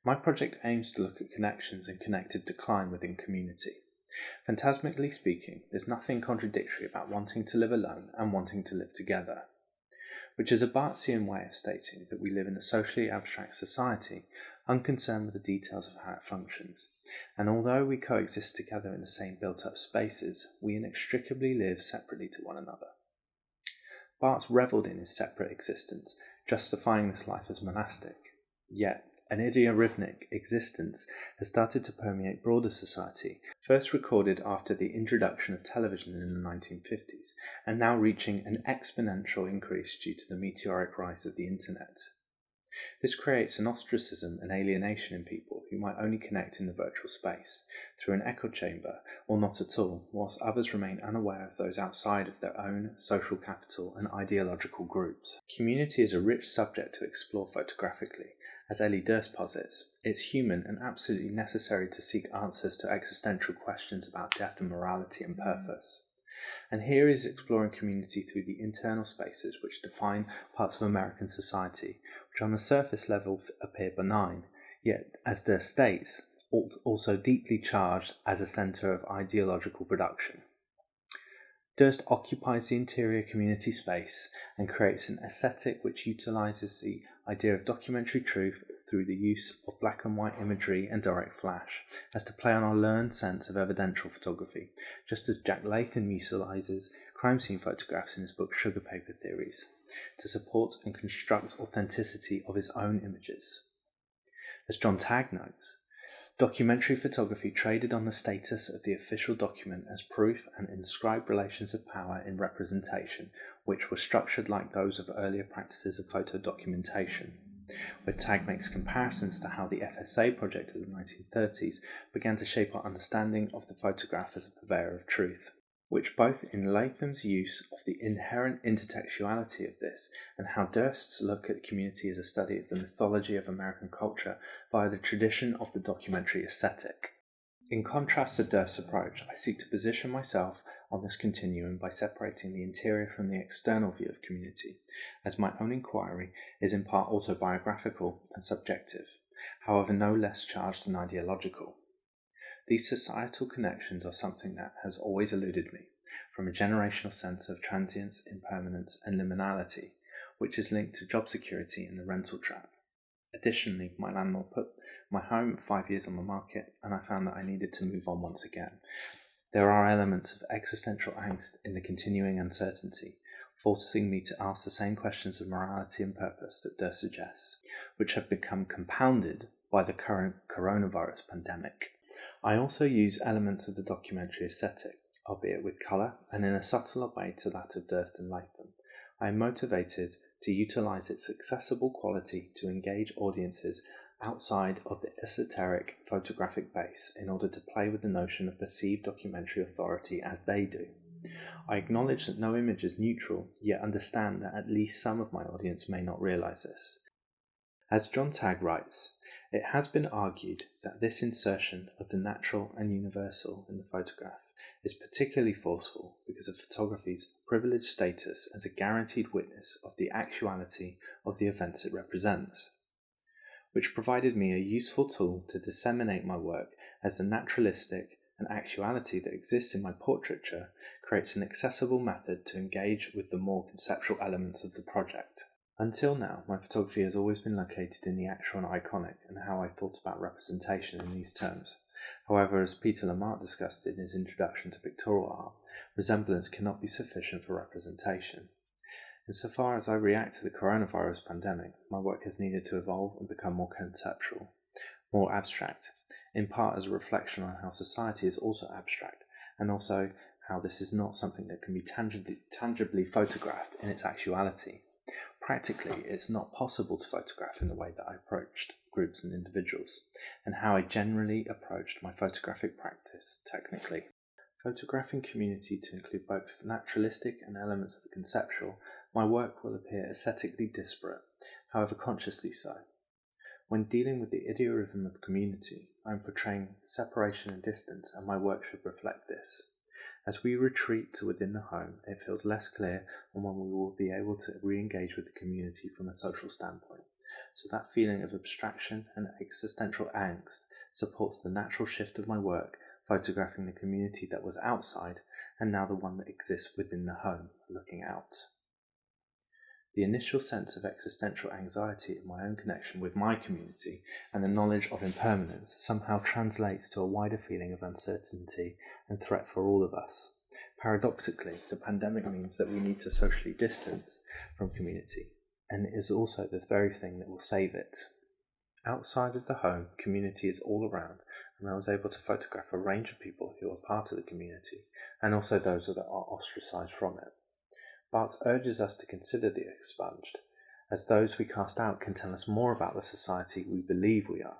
My project aims to look at connections and connected decline within community. Phantasmically speaking, there's nothing contradictory about wanting to live alone and wanting to live together, which is a Bartesian way of stating that we live in a socially abstract society, unconcerned with the details of how it functions, and although we coexist together in the same built-up spaces, we inextricably live separately to one another. Barthes revelled in his separate existence, justifying this life as monastic. Yet, an idiorhythmic existence has started to permeate broader society, first recorded after the introduction of television in the 1950s, and now reaching an exponential increase due to the meteoric rise of the internet. This creates an ostracism and alienation in people who might only connect in the virtual space, through an echo chamber, or not at all, whilst others remain unaware of those outside of their own social capital and ideological groups. Community is a rich subject to explore photographically. As Ellie Durst posits, it's human and absolutely necessary to seek answers to existential questions about death and morality and purpose. And here is exploring community through the internal spaces which define parts of American society, which on the surface level appear benign, yet, as Durst states, also deeply charged as a centre of ideological production. Durst occupies the interior community space and creates an aesthetic which utilises the idea of documentary truth through the use of black and white imagery and direct flash, as to play on our learned sense of evidential photography, just as Jack Latham utilises crime scene photographs in his book Sugar Paper Theories, to support and construct authenticity of his own images. As John Tagg notes, documentary photography traded on the status of the official document as proof and inscribed relations of power in representation, which were structured like those of earlier practices of photo documentation, where Tagg makes comparisons to how the FSA project of the 1930s began to shape our understanding of the photograph as a purveyor of truth, which both in Latham's use of the inherent intertextuality of this and how Durst's look at community as a study of the mythology of American culture via the tradition of the documentary aesthetic. In contrast to Durst's approach, I seek to position myself on this continuum by separating the interior from the external view of community, as my own inquiry is in part autobiographical and subjective, however no less charged and ideological. These societal connections are something that has always eluded me, from a generational sense of transience, impermanence, and liminality, which is linked to job security and the rental trap. Additionally, my landlord put my home 5 years on the market, and I found that I needed to move on once again. There are elements of existential angst in the continuing uncertainty, forcing me to ask the same questions of morality and purpose that Durst suggests, which have become compounded by the current coronavirus pandemic. I also use elements of the documentary aesthetic, albeit with colour and in a subtler way to that of Durst and Latham. I am motivated to utilise its accessible quality to engage audiences outside of the esoteric photographic base in order to play with the notion of perceived documentary authority as they do. I acknowledge that no image is neutral, yet understand that at least some of my audience may not realise this. As John Tagg writes, it has been argued that this insertion of the natural and universal in the photograph is particularly forceful because of photography's privileged status as a guaranteed witness of the actuality of the events it represents, which provided me a useful tool to disseminate my work, as the naturalistic and actuality that exists in my portraiture creates an accessible method to engage with the more conceptual elements of the project. Until now, my photography has always been located in the actual and iconic, and how I thought about representation in these terms. However, as Peter Lamarck discussed in his introduction to pictorial art, resemblance cannot be sufficient for representation. Insofar as I react to the coronavirus pandemic, my work has needed to evolve and become more conceptual, more abstract, in part as a reflection on how society is also abstract, and also how this is not something that can be tangibly photographed in its actuality. Practically, it's not possible to photograph in the way that I approached groups and individuals, and how I generally approached my photographic practice technically. Photographing community to include both naturalistic and elements of the conceptual, my work will appear aesthetically disparate, however consciously so. When dealing with the idiorhythm of community, I am portraying separation and distance, and my work should reflect this. As we retreat to within the home, it feels less clear on when we will be able to re-engage with the community from a social standpoint. so that feeling of abstraction and existential angst supports the natural shift of my work, photographing the community that was outside and now the one that exists within the home, looking out. The initial sense of existential anxiety in my own connection with my community and the knowledge of impermanence somehow translates to a wider feeling of uncertainty and threat for all of us. Paradoxically, the pandemic means that we need to socially distance from community, and it is also the very thing that will save it. Outside of the home, community is all around, and I was able to photograph a range of people who are part of the community, and also those that are ostracized from it. Barthes urges us to consider the expunged, as those we cast out can tell us more about the society we believe we are.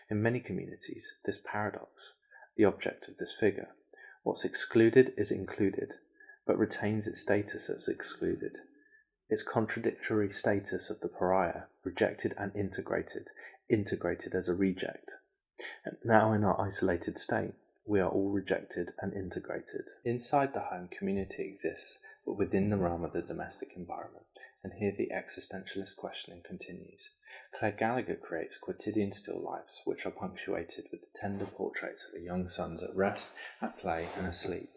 In many communities, this paradox, the object of this figure, what's excluded is included, but retains its status as excluded. Its contradictory status of the pariah, rejected and integrated as a reject. And now in our isolated state, we are all rejected and integrated. Inside the home, community exists, but within the realm of the domestic environment, and here the existentialist questioning continues. Claire Gallagher creates quotidian still lifes, which are punctuated with the tender portraits of her young sons at rest, at play, and asleep,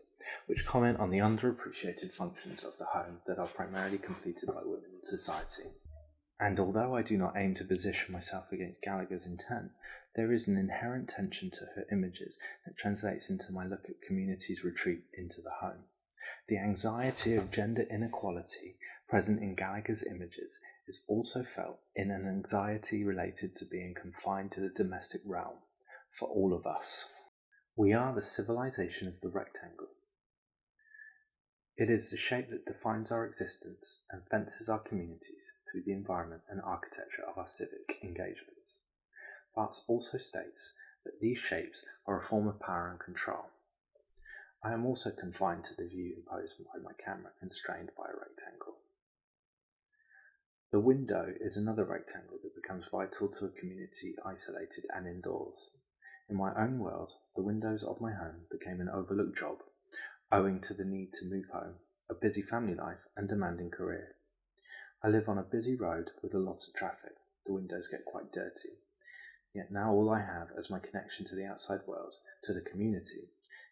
which comment on the underappreciated functions of the home that are primarily completed by women in society. And although I do not aim to position myself against Gallagher's intent, there is an inherent tension to her images that translates into my look at community's retreat into the home. The anxiety of gender inequality present in Gallagher's images is also felt in an anxiety related to being confined to the domestic realm for all of us. We are the civilization of the rectangle. It is the shape that defines our existence and fences our communities through the environment and architecture of our civic engagements. Barthes also states that these shapes are a form of power and control. I am also confined to the view imposed by my camera, constrained by a rectangle. The window is another rectangle that becomes vital to a community isolated and indoors. In my own world, the windows of my home became an overlooked job, owing to the need to move home, a busy family life, and demanding career. I live on a busy road with a lot of traffic. The windows get quite dirty. Yet now all I have as my connection to the outside world, to the community,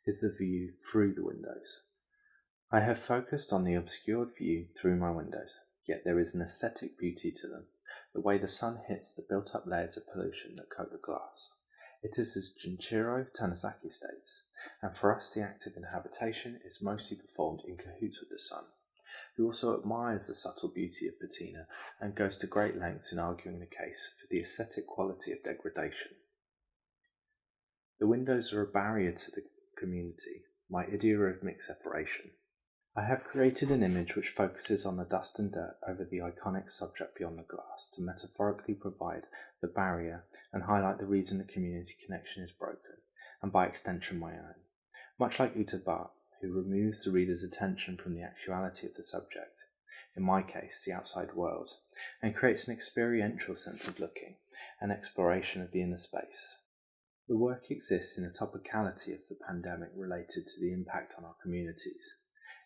is the view through the windows. I have focused on the obscured view through my windows, yet there is an aesthetic beauty to them, the way the sun hits the built-up layers of pollution that coat the glass. It is as Junichiro Tanizaki states, and for us the act of inhabitation is mostly performed in cahoots with the sun, who also admires the subtle beauty of patina and goes to great lengths in arguing the case for the aesthetic quality of degradation. The windows are a barrier to the community, my ideorhythmic separation. I have created an image which focuses on the dust and dirt over the iconic subject beyond the glass to metaphorically provide the barrier and highlight the reason the community connection is broken, and by extension my own. Much like Uta Barth, who removes the reader's attention from the actuality of the subject, in my case the outside world, and creates an experiential sense of looking, an exploration of the inner space. The work exists in the topicality of the pandemic related to the impact on our communities.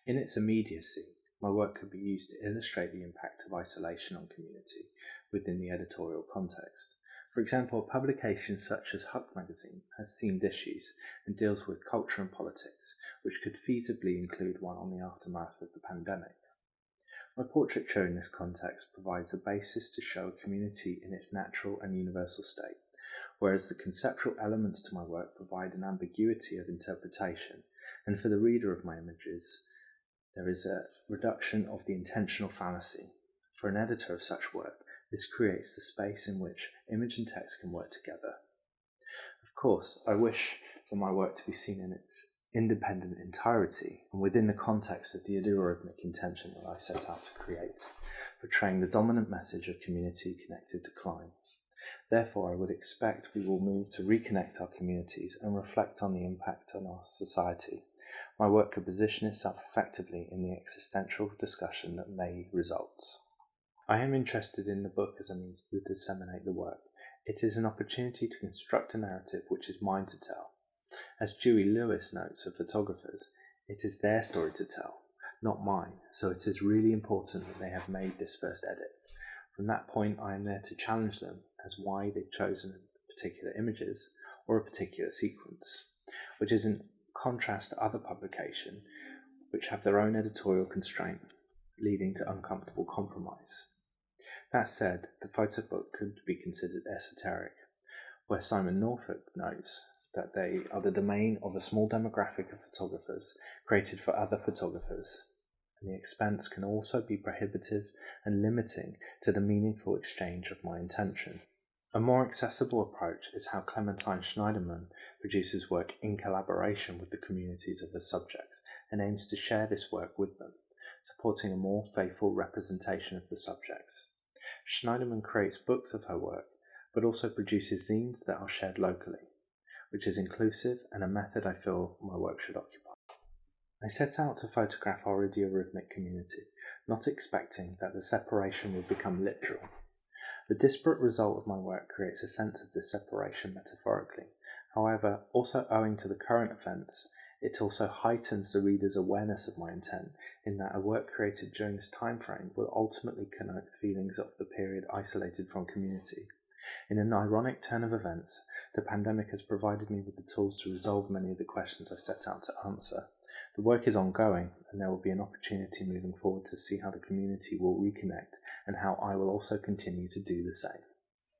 In its immediacy, my work could be used to illustrate the impact of isolation on community within the editorial context. For example, a publication such as Huck magazine has themed issues and deals with culture and politics, which could feasibly include one on the aftermath of the pandemic. My portraiture in this context provides a basis to show a community in its natural and universal state, whereas the conceptual elements to my work provide an ambiguity of interpretation, and for the reader of my images, there is a reduction of the intentional fallacy. For an editor of such work, this creates the space in which image and text can work together. Of course, I wish for my work to be seen in its independent entirety and within the context of the ideorhythmic intention that I set out to create, portraying the dominant message of community-connected decline. Therefore, I would expect we will move to reconnect our communities and reflect on the impact on our society. My work could position itself effectively in the existential discussion that may result. I am interested in the book as a means to disseminate the work. It is an opportunity to construct a narrative which is mine to tell. As Dewey Lewis notes of photographers, it is their story to tell, not mine, so it is really important that they have made this first edit. From that point, I am there to challenge them as why they've chosen particular images or a particular sequence, which is in contrast to other publications which have their own editorial constraint, leading to uncomfortable compromise. That said, the photo book could be considered esoteric, where Simon Norfolk notes that they are the domain of a small demographic of photographers created for other photographers, and the expense can also be prohibitive and limiting to the meaningful exchange of my intention. A more accessible approach is how Clementine Schneiderman produces work in collaboration with the communities of her subjects and aims to share this work with them, supporting a more faithful representation of the subjects. Schneiderman creates books of her work, but also produces zines that are shared locally, which is inclusive and a method I feel my work should occupy. I set out to photograph our idiorhythmic community, not expecting that the separation would become literal. The disparate result of my work creates a sense of this separation metaphorically. However, also owing to the current events, it also heightens the reader's awareness of my intent, in that a work created during this time frame will ultimately connote feelings of the period isolated from community. In an ironic turn of events, the pandemic has provided me with the tools to resolve many of the questions I set out to answer. The work is ongoing, and there will be an opportunity moving forward to see how the community will reconnect and how I will also continue to do the same.